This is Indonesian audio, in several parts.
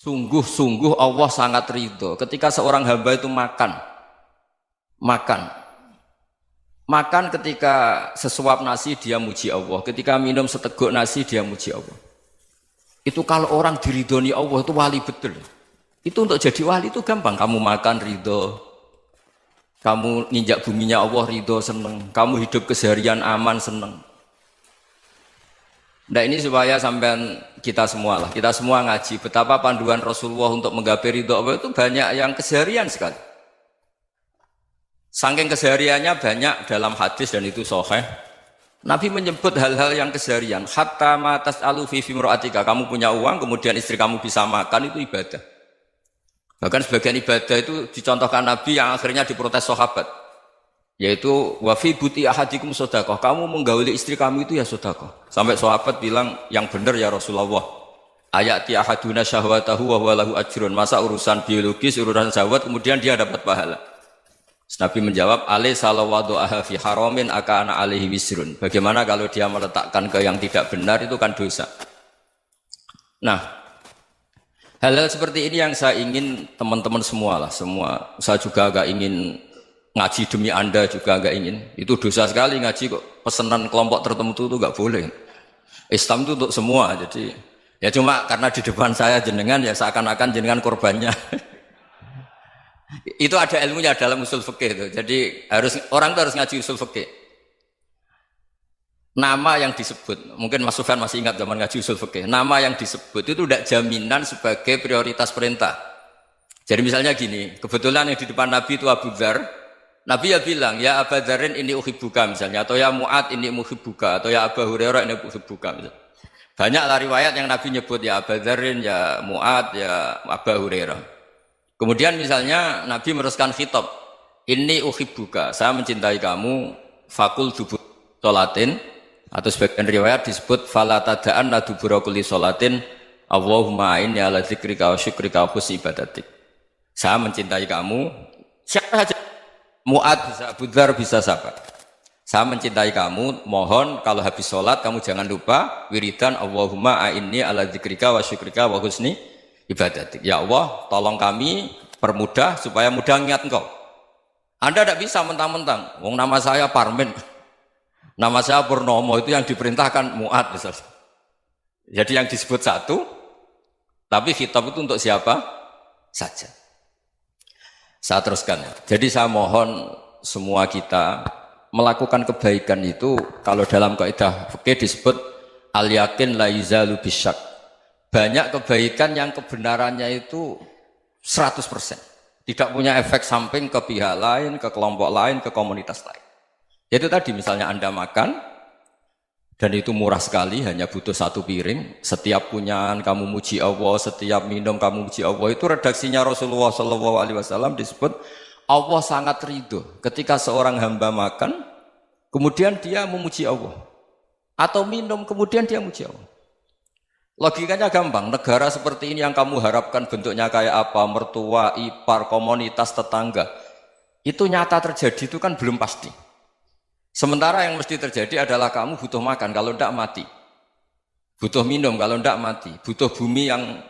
Sungguh-sungguh Allah sangat ridho ketika seorang hamba itu makan ketika sesuap nasi dia muji Allah, ketika minum seteguk nasi dia muji Allah. Itu kalau orang diridhoni Allah itu wali betul. Itu untuk jadi wali itu gampang, kamu makan ridho, kamu ninjak buminya Allah ridho seneng, kamu hidup keseharian aman seneng. Nah ini supaya sampean kita semua ngaji betapa panduan Rasulullah untuk menggapai ridho Allah itu banyak yang keseharian sekali. Saking kesehariannya banyak dalam hadis dan itu sahih. Nabi menyebut hal-hal yang keseharian. Hatta ma tas'alu fi imra'atika, kamu punya uang kemudian istri kamu bisa makan itu ibadah. Bahkan sebagian ibadah itu dicontohkan Nabi yang akhirnya diprotes sahabat. Yaitu wafi buti ahadikum sodakoh, kamu menggauli istri kamu itu ya sodakoh. Sampai sahabat bilang yang benar ya Rasulullah. Ayati ahaduna syahwatahu wa huwa lahu ajrun. Masa urusan biologis, urusan syahwat kemudian dia dapat pahala. Nabi menjawab, alai salawadu aha fi haramin akana alaihi wisrun. Bagaimana kalau dia meletakkan ke yang tidak benar itu kan dosa. Nah, hal-hal seperti ini yang saya ingin teman-teman semua. Saya juga agak ingin ngaji demi Anda juga agak ingin. Itu dosa sekali ngaji kok pesanan kelompok tertentu itu enggak boleh. Islam itu untuk semua. Jadi ya cuma karena di depan saya jenengan ya seakan-akan jenengan korbannya. Itu ada ilmunya dalam usul fikih itu. Jadi orang itu harus ngaji usul fikih. Nama yang disebut, mungkin Mas Sufyan masih ingat zaman ngaji usul fikih. Nama yang disebut itu tidak jaminan sebagai prioritas perintah. Jadi misalnya gini, kebetulan yang di depan Nabi itu Abu Dzar. Nabi ya bilang, ya Aba Dzarin ini uhibbuka misalnya, atau ya Mu'ad ini uhibbuka, atau ya Aba Hurairah ini uhibbuka misalnya. Banyaklah riwayat yang Nabi nyebut ya Aba Dzarin, ya Mu'ad, ya Aba Hurairah. Kemudian misalnya Nabi meneruskan khitab, ini uhibbuka, saya mencintai kamu, fakul dubur sholatin, atau sebagian riwayat disebut fala tada'an la dubura kulli sholatin, Allahumma inni ala dzikrika wa syukrika wa husni ibadatik. Saya mencintai kamu, siapa saja. Mu'ad bisa, Abu Dzar bisa sahabat. Saya mencintai kamu, mohon kalau habis sholat kamu jangan lupa wiridan Allahumma a'inni ala dzikrika wa syukrika wa husni ibadatik. Ya Allah, tolong kami permudah supaya mudah ingat engkau. Anda tidak bisa mentang-mentang, wong nama saya Parmin, nama saya Purnomo, itu yang diperintahkan Mu'ad misalnya. Jadi yang disebut satu, tapi khitab itu untuk siapa saja. Saya teruskan ya. Jadi saya mohon semua kita melakukan kebaikan itu kalau dalam kaidah fikih disebut al yakin la yuzalu bisyak. Banyak kebaikan yang kebenarannya itu 100%. Tidak punya efek samping ke pihak lain, ke kelompok lain, ke komunitas lain. Yaitu tadi misalnya Anda makan dan itu murah sekali, hanya butuh satu piring. Setiap punyaan kamu muji Allah, setiap minum kamu muji Allah. Itu redaksinya Rasulullah SAW disebut Allah sangat ridho ketika seorang hamba makan, kemudian dia memuji Allah. Atau minum, kemudian dia muji Allah. Logikanya gampang, negara seperti ini yang kamu harapkan bentuknya kayak apa, mertua, ipar, komunitas, tetangga. Itu nyata terjadi itu kan belum pasti. Sementara yang mesti terjadi adalah kamu butuh makan, kalau tidak mati. Butuh minum, kalau tidak mati. Butuh bumi yang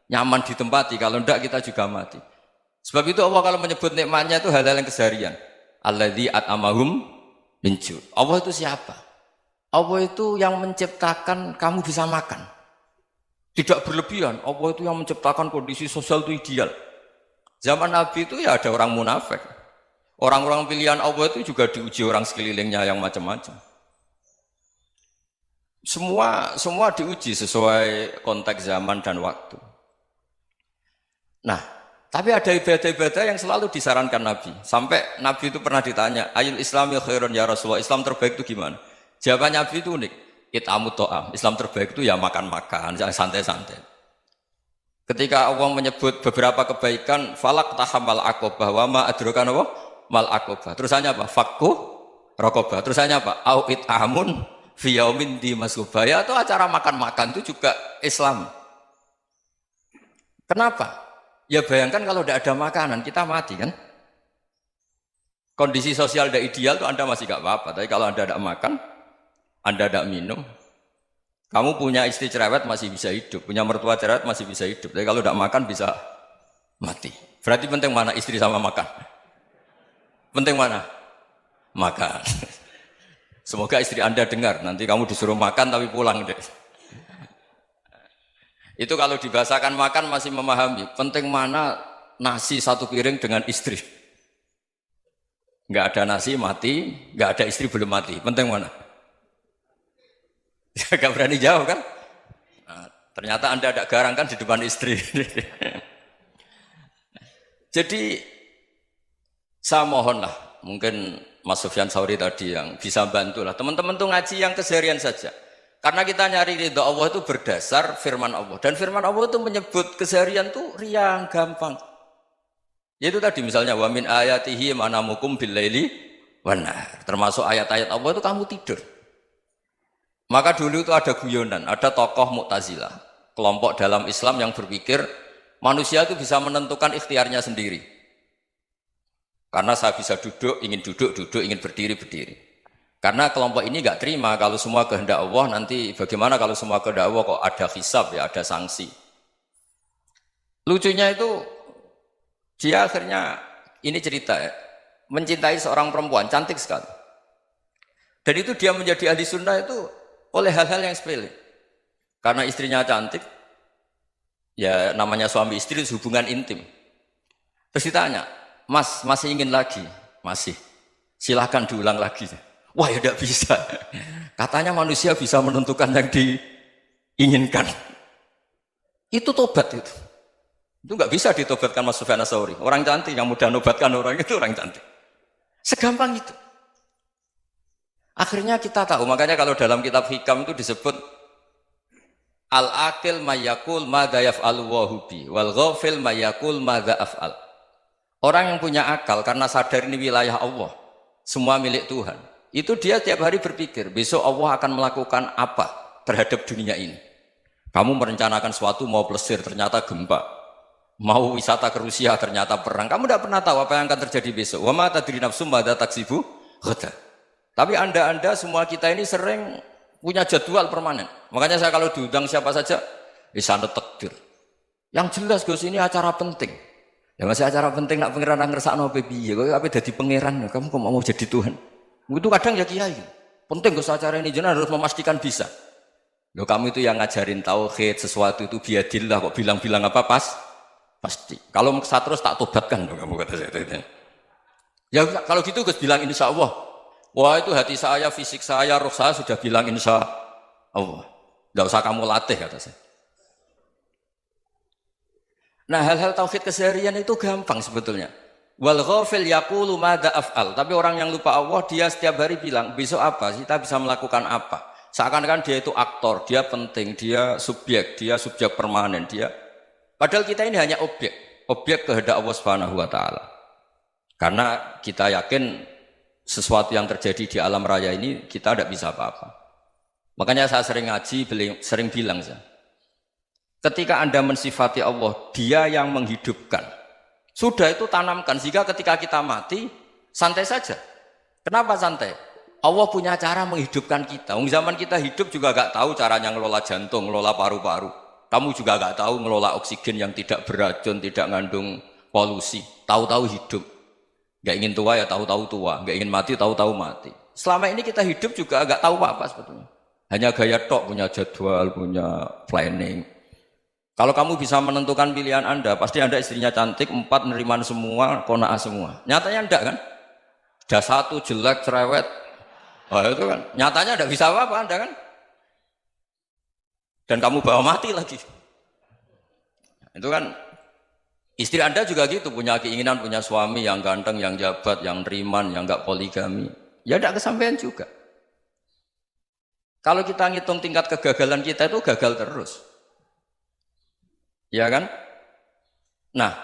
nyaman ditempati, kalau tidak kita juga mati. Sebab itu Allah kalau menyebut nikmatnya itu hal-hal yang keseharian. Alladzi at'amahum min ju'. Allah itu siapa? Allah itu yang menciptakan kamu bisa makan. Tidak berlebihan. Allah itu yang menciptakan kondisi sosial itu ideal. Zaman Nabi itu ya ada orang munafik. Orang-orang pilihan Allah itu juga diuji orang sekelilingnya yang macam-macam. Semua diuji sesuai konteks zaman dan waktu. Nah, tapi ada ibadah-ibadah yang selalu disarankan Nabi. Sampai Nabi itu pernah ditanya, ayul islami khairun ya Rasulullah, Islam terbaik itu gimana? Jawaban Nabi itu unik. It'amut to'am. Islam terbaik itu ya makan-makan, yang santai-santai. Ketika Allah menyebut beberapa kebaikan, falak tahamal aqobah wa ma adrokan apa? Mal aqobah. Terusannya apa? Fakku rokobah. Terusannya apa? Au it'amun fi yaumin di masubah. Ya itu acara makan-makan itu juga Islam. Kenapa? Ya bayangkan kalau tidak ada makanan kita mati kan? Kondisi sosial tidak ideal itu Anda masih gak apa-apa. Tapi kalau Anda tidak makan, Anda tidak minum, Kamu punya istri cerewet masih bisa hidup, punya mertua cerewet masih bisa hidup. Tapi kalau tidak makan bisa mati. Berarti penting mana istri sama makan? Penting mana? Makan. Semoga istri Anda dengar, nanti kamu disuruh makan tapi pulang deh. Itu kalau dibahasakan makan masih memahami. Penting mana nasi satu piring dengan istri. Nggak ada nasi mati, nggak ada istri belum mati. Penting mana? Gak berani jawab kan? Nah, ternyata Anda ada garang kan di depan istri. Jadi saya mohonlah, mungkin Mas Sufyan Sauri tadi yang bisa bantu lah. Teman-teman tuh ngaji yang keseharian saja. Karena kita nyari ridha Allah itu berdasar firman Allah. Dan firman Allah itu menyebut keseharian tuh riang, gampang. Yaitu tadi misalnya wa min ayatihi manamukum billaili wan nahar. Termasuk ayat-ayat Allah itu kamu tidur. Maka dulu itu ada guyonan, ada tokoh Mu'tazilah, kelompok dalam Islam yang berpikir manusia itu bisa menentukan ikhtiarnya sendiri. Karena saya bisa duduk, ingin berdiri, berdiri. Karena kelompok ini nggak terima kalau semua kehendak Allah, nanti bagaimana kalau semua kehendak Allah kok ada hisab ya, ada sanksi. Lucunya itu, dia akhirnya, ini cerita ya, mencintai seorang perempuan, cantik sekali. Dan itu dia menjadi ahli sunnah itu oleh hal-hal yang sepele. Karena istrinya cantik, ya namanya suami istri itu hubungan intim. Terus ditanya, Mas, masih ingin lagi? Masih. Silahkan diulang lagi. Wah ya tidak bisa. Katanya manusia bisa menentukan yang diinginkan. Itu tobat itu. Itu nggak bisa ditobatkan Mas Sufyan Ats-Tsauri. Orang cantik yang mudah nobatkan orang itu orang cantik. Segampang itu. Akhirnya kita tahu, makanya kalau dalam kitab Hikam itu disebut al-aqil mayyakul madza yaf'alu wa hubi wal ghafil mayyakul madza af'al. Orang yang punya akal karena sadar ini wilayah Allah, semua milik Tuhan. Itu dia tiap hari berpikir, besok Allah akan melakukan apa terhadap dunia ini. Kamu merencanakan sesuatu mau plesir, ternyata gempa. Mau wisata ke Rusia, ternyata perang. Kamu tidak pernah tahu apa yang akan terjadi besok. Wa ma tadri nafsum madza taksibu ghadan. Tapi anda semua kita ini sering punya jadwal permanen. Makanya saya kalau diundang siapa saja, sana takdir. Yang jelas Gus ini acara penting. Ya masih acara penting nak pangeran ngersakno piye? Kowe ape dadi pangeran, kamu kok mau jadi Tuhan? Itu kadang ya kiai. Penting Gus acara ini jenengan harus memastikan bisa. Loh kamu itu yang ngajarin tauhid, sesuatu itu biadillah kok bilang-bilang apa pasti. Kalau maksa terus tak tobatkan loh kamu kata saya. Ya kalau gitu Gus bilang insya Allah. Wah itu hati saya, fisik saya, roh saya sudah bilang insya Allah. Tidak usah kamu latih kata saya. Nah hal-hal tauhid keseharian itu gampang sebetulnya. Wal ghafil yaqulu madza af'al. Tapi orang yang lupa Allah dia setiap hari bilang besok apa? Kita bisa melakukan apa? Seakan-akan dia itu aktor, dia penting, dia subjek permanen, dia. Padahal kita ini hanya objek kehendak Allah Subhanahu wa taala. Karena kita yakin sesuatu yang terjadi di alam raya ini kita tidak bisa apa-apa. Makanya saya sering ngaji, sering bilang saya, ketika Anda mensifati Allah, Dia yang menghidupkan. Sudah itu tanamkan sehingga ketika kita mati santai saja. Kenapa santai? Allah punya cara menghidupkan kita. Zaman kita hidup juga gak tahu caranya ngelola jantung, ngelola paru-paru. Kamu juga gak tahu ngelola oksigen yang tidak beracun, tidak ngandung polusi. Tahu-tahu hidup. Gak ingin tua ya tahu-tahu tua, gak ingin mati tahu-tahu mati. Selama ini kita hidup juga gak tahu apa sebetulnya. Hanya gaya tok, punya jadwal, punya planning. Kalau kamu bisa menentukan pilihan Anda, pasti Anda istrinya cantik, 4 neriman semua, qanaah semua. Nyatanya enggak kan? Ada 1 jelek, cerewet. Oh itu kan, nyatanya enggak bisa apa-apa Anda kan? Dan kamu bawa mati lagi. Itu kan istri Anda juga gitu, punya keinginan, punya suami yang ganteng, yang jabat, yang neriman, yang enggak poligami. Ya enggak kesampaian juga. Kalau kita ngitung tingkat kegagalan kita itu gagal terus. Ya kan? Nah,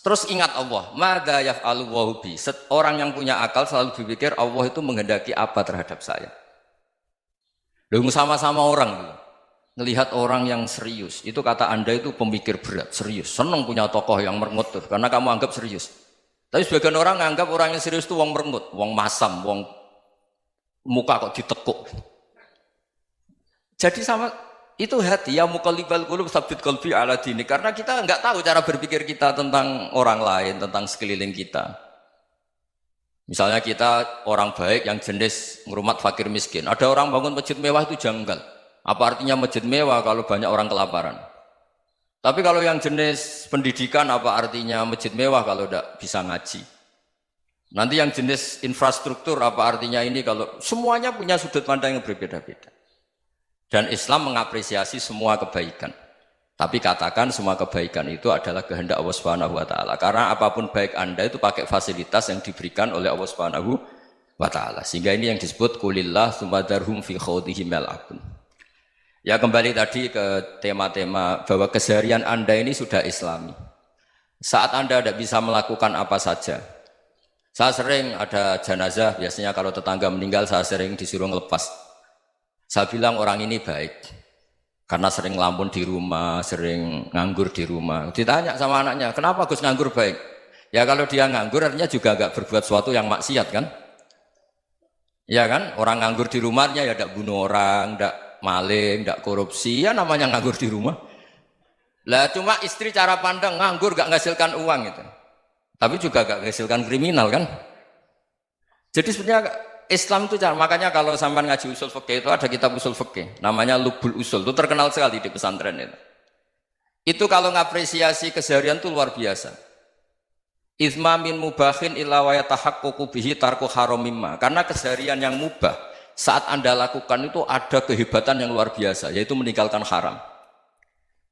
terus ingat Allah. Madza yaf'alu wa bi. Orang yang punya akal selalu berpikir Allah itu menghendaki apa terhadap saya. Lalu sama-sama orang melihat orang yang serius. Itu kata Anda itu pemikir berat, serius. Senang punya tokoh yang merengut karena kamu anggap serius. Tapi sebagian orang anggap orang yang serius itu wong merengut, wong masam, wong muka kok ditekuk. Jadi sama Itu hati, ya muqallibal qulub tsabbit qalbi ala dini. Karena kita nggak tahu cara berpikir kita tentang orang lain, tentang sekeliling kita. Misalnya kita orang baik yang jenis ngrumat fakir miskin. Ada orang bangun masjid mewah itu janggal. Apa artinya masjid mewah kalau banyak orang kelaparan? Tapi kalau yang jenis pendidikan apa artinya masjid mewah kalau tidak bisa ngaji? Nanti yang jenis infrastruktur apa artinya ini kalau semuanya punya sudut pandang yang berbeda-beda. Dan Islam mengapresiasi semua kebaikan. Tapi katakan semua kebaikan itu adalah kehendak Allah Subhanahu wa taala. Karena apapun baik Anda itu pakai fasilitas yang diberikan oleh Allah Subhanahu wa taala. Sehingga ini yang disebut kulillah sumadarhum fi khawdihim yal'abun. Ya kembali tadi ke tema-tema bahwa keseharian Anda ini sudah Islami. Saat Anda tidak bisa melakukan apa saja. Saya sering ada jenazah, biasanya kalau tetangga meninggal saya sering disuruh ngelepas. Saya bilang orang ini baik karena sering ngelamun di rumah, sering nganggur di rumah. Ditanya sama anaknya, kenapa Gus nganggur baik? Ya kalau dia nganggur artinya juga agak berbuat sesuatu yang maksiat kan? Ya kan? Orang nganggur di rumahnya ya tidak bunuh orang, tidak maling, tidak korupsi, ya namanya nganggur di rumah. Lah cuma istri cara pandang nganggur gak menghasilkan uang gitu. Tapi juga gak menghasilkan kriminal kan? Jadi sebenarnya Islam itu makanya kalau sampai ngaji usul fikih itu ada kitab usul fikih namanya Lubul Usul, itu terkenal sekali di pesantren itu. Itu kalau ngapresiasi keseharian itu luar biasa. Itsma min mubahin illa wa yatahaqqaqu bihi tarku haramimma. Karena keseharian yang mubah saat Anda lakukan itu ada kehebatan yang luar biasa, yaitu meninggalkan haram.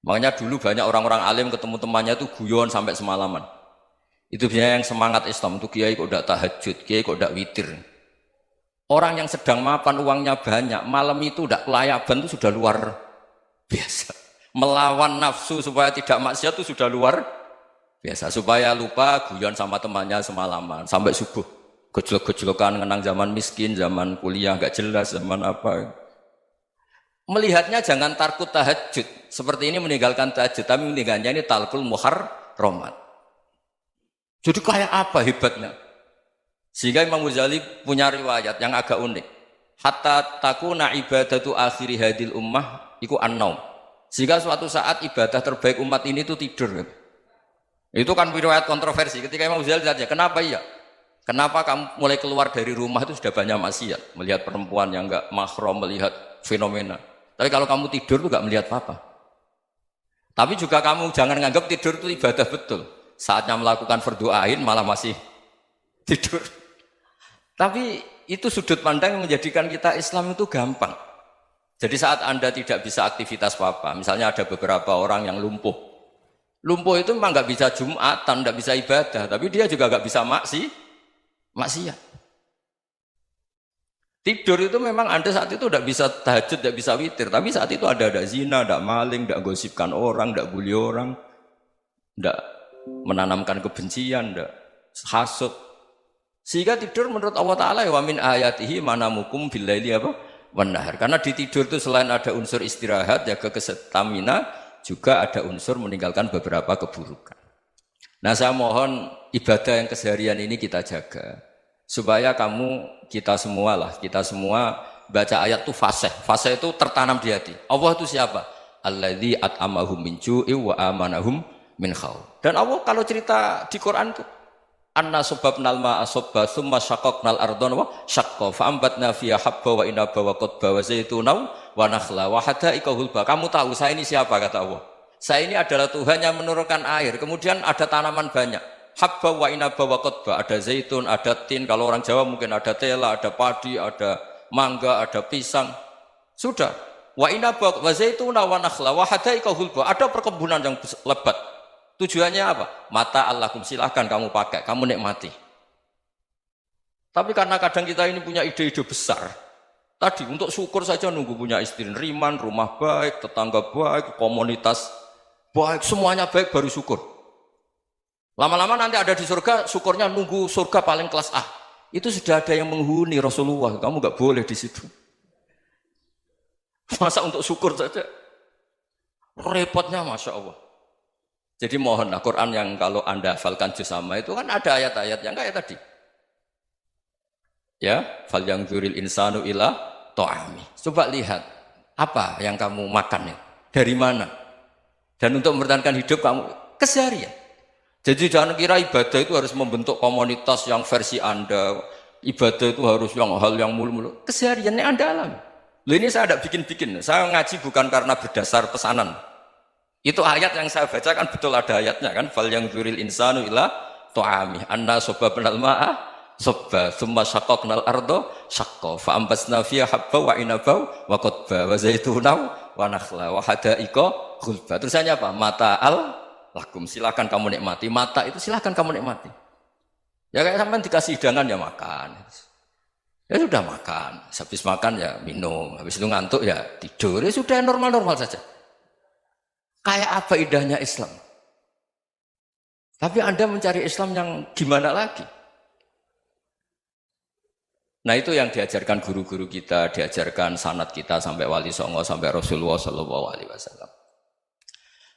Makanya dulu banyak orang-orang alim ketemu temannya itu guyon sampai semalaman. Itu biasanya yang semangat Islam itu kiai kok tidak tahajud, kiai kok tidak witir. Orang yang sedang mapan uangnya banyak, malam itu tidak kelayaban itu sudah luar biasa. Melawan nafsu supaya tidak maksiat itu sudah luar biasa. Supaya lupa guyon sama temannya semalaman sampai subuh. Gejolak-gejolokan mengenang zaman miskin, zaman kuliah nggak jelas, zaman apa. Melihatnya jangan tarkut tahajud. Seperti ini meninggalkan tahajud, tapi meninggalnya ini talkul muharramat. Jadi kayak apa hebatnya? Sehingga Imam Ghazali punya riwayat yang agak unik. Hatta takuna ibadatu akhiri hadil ummah iku an-naum. Sehingga suatu saat ibadah terbaik umat ini itu tidur. Itu kan riwayat kontroversi. Ketika Imam Ghazali tanya, kenapa iya? Kenapa kamu mulai keluar dari rumah itu sudah banyak maksiat? Melihat perempuan yang enggak mahram, melihat fenomena. Tapi kalau kamu tidur itu enggak melihat apa-apa. Tapi juga kamu jangan menganggap tidur itu ibadah betul. Saatnya melakukan fardu ain malah masih tidur. Tapi itu sudut pandang yang menjadikan kita Islam itu gampang. Jadi saat Anda tidak bisa aktivitas apa-apa, misalnya ada beberapa orang yang lumpuh. Lumpuh itu memang nggak bisa Jumatan, nggak bisa ibadah, tapi dia juga nggak bisa maksiat. Tidur itu memang Anda saat itu tidak bisa tahajud, tidak bisa witir, tapi saat itu ada zina, ada maling, tidak gosipkan orang, tidak bully orang, tidak menanamkan kebencian, tidak hasud. Sehingga tidur menurut Allah Ta'ala wa min ayatihi manamukum billaili apa? Wan-nahar. Karena di tidur itu selain ada unsur istirahat, jaga kestamina, juga ada unsur meninggalkan beberapa keburukan. Nah saya mohon ibadah yang keseharian ini kita jaga. Supaya kita semua baca ayat itu fasih. Fasih itu tertanam di hati. Allah itu siapa? Alladzi at'amahum min ju'i wa amanahum min khauf. Dan Allah kalau cerita di Quran itu anna subabnal ma'a subba thumma syaqaqnal ardhan wa syaqqa fa ambatna fiha habba wa inaba wa qadba wa zaituna wa nakhla wa hadaika hulba. Kamu tahu saya ini siapa kata Allah? Saya ini adalah Tuhan yang menurunkan air. Kemudian ada tanaman banyak. Habba wa inaba wa qadba, ada zaitun, ada tin, kalau orang Jawa mungkin ada tela, ada padi, ada mangga, ada pisang. Sudah. Wa inaba wa zaituna wa nakhla wa hadaika hulba. Ada perkebunan yang lebat. Tujuannya apa? Mata Allahkum, silahkan kamu pakai, kamu nikmati. Tapi karena kadang kita ini punya ide-ide besar. Tadi untuk syukur saja nunggu punya istri riman, rumah baik, tetangga baik, komunitas baik, semuanya baik baru syukur. Lama-lama nanti ada di surga, syukurnya nunggu surga paling kelas A. Itu sudah ada yang menghuni Rasulullah, kamu nggak boleh di situ. Masa untuk syukur saja? Repotnya Masya Allah. Jadi mohonlah Quran yang kalau Anda hafalkan juz sama itu kan ada ayat-ayat yang kayak tadi. Ya, fal yang dzuril insanu ila ta'ami. Coba lihat. Apa yang kamu makan ya? Dari mana? Dan untuk mempertahankan hidup kamu keseharian. Jadi jangan kira ibadah itu harus membentuk komunitas yang versi Anda. Ibadah itu harus yang hal yang mulu-mulu. Kesehariannya Anda alami. Loh ini saya tidak bikin-bikin. Saya ngaji bukan karena berdasar pesanan. Itu ayat yang saya baca kan betul ada ayatnya kan. Fal yang dzuril insanu ila ta'amih. Anna sobabnal ma'a sobba. Thumma syaqaqnal ardo syaqqa. Fa'ambasna fiha habba wa inabau wa qadba. Wa zaitunaw wa nakhla wa hadaika ghulba. Terusannya apa? Mata'al lakum. Silakan kamu nikmati. Mata itu silakan kamu nikmati. Ya kayak sampai dikasih hidangan ya makan. Ya sudah makan. Habis makan ya minum. Habis itu ngantuk ya tidur. Ya sudah normal-normal saja. Kayak apa indahnya Islam? Tapi Anda mencari Islam yang gimana lagi? Nah itu yang diajarkan guru-guru kita, diajarkan sanad kita sampai Wali Songo, sampai Rasulullah SAW.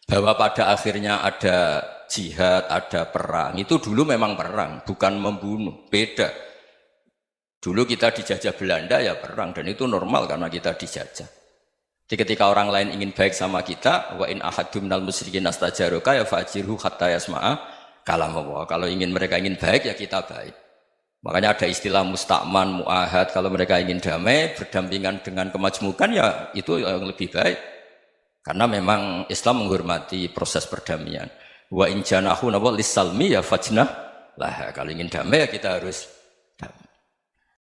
Bahwa pada akhirnya ada jihad, ada perang. Itu dulu memang perang, bukan membunuh. Beda. Dulu kita dijajah Belanda ya perang, dan itu normal karena kita dijajah. Jadi ketika orang lain ingin baik sama kita, wa in ahadum minal musyrikin astajaruka ya fajirhu hatta yasma'a kalam Allah. Kalau mereka ingin baik ya kita baik. Makanya ada istilah musta'man, mu'ahad. Kalau mereka ingin damai, berdampingan dengan kemajmukan ya itu yang lebih baik. Karena memang Islam menghormati proses perdamaian. Wa in janahu lis-salmi ya fajnah lah. Kalau ingin damai ya kita harus